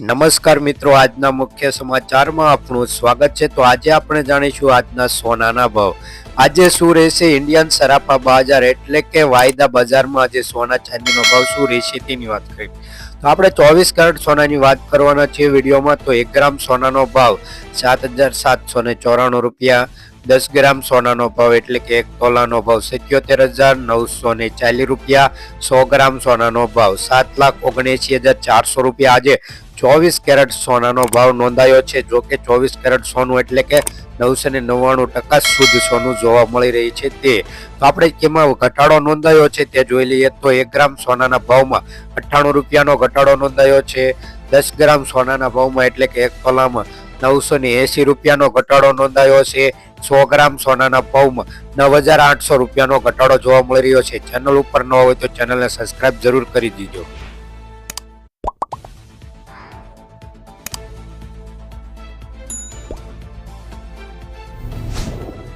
નમસ્કાર મિત્રો, આજના મુખ્ય સમાચારમાં આપનું સ્વાગત છે। તો આજે આપણે જાણીશું આજના સોનાના ભાવ। આજે શું રહેશે ઇન્ડિયન સરાફા બજાર એટલે કે વાયદા બજારમાં આજે સોના ચાંદીનો ભાવ શું રહેશે તેની વાત કરીએ। તો આપણે 24 કેરેટ સોનાની વાત કરવાના છે વિડીયોમાં। તો 1 ગ્રામ સોનાનો ભાવ 7,794 રૂપિયા, 10 ગ્રામ સોનાનો ભાવ એટલે કે 1 તોલાનો ભાવ 77,940 રૂપિયા, 100 ગ્રામ સોનાનો ભાવ 7,79,400 રૂપિયા। આજે 24 કેરેટ સોનાનો ભાવ નોંધાયો છે। જો કે 24 કેરેટ સોનું એટલે કે 999% શુદ્ધ સોનું જોવા મળી રહી છે તે। તો આપણે કેમાં ઘટાડો નોંધાયો છે તે જોઈ લઈએ। તો 1 ગ્રામ સોનાના ભાવમાં 98 રૂપિયાનો ઘટાડો નોંધાયો છે। 10 ગ્રામ સોનાના ભાવમાં એટલે કે 1 તોલામાં 980 રૂપિયાનો ઘટાડો નોંધાયો છે। 100 ગ્રામ સોનાના ભાવમાં 9,800 રૂપિયાનો ઘટાડો જોવા મળી રહ્યો છે। ચેનલ ઉપર ન હોય તો ચેનલને સબસ્ક્રાઇબ જરૂર કરી દીજો।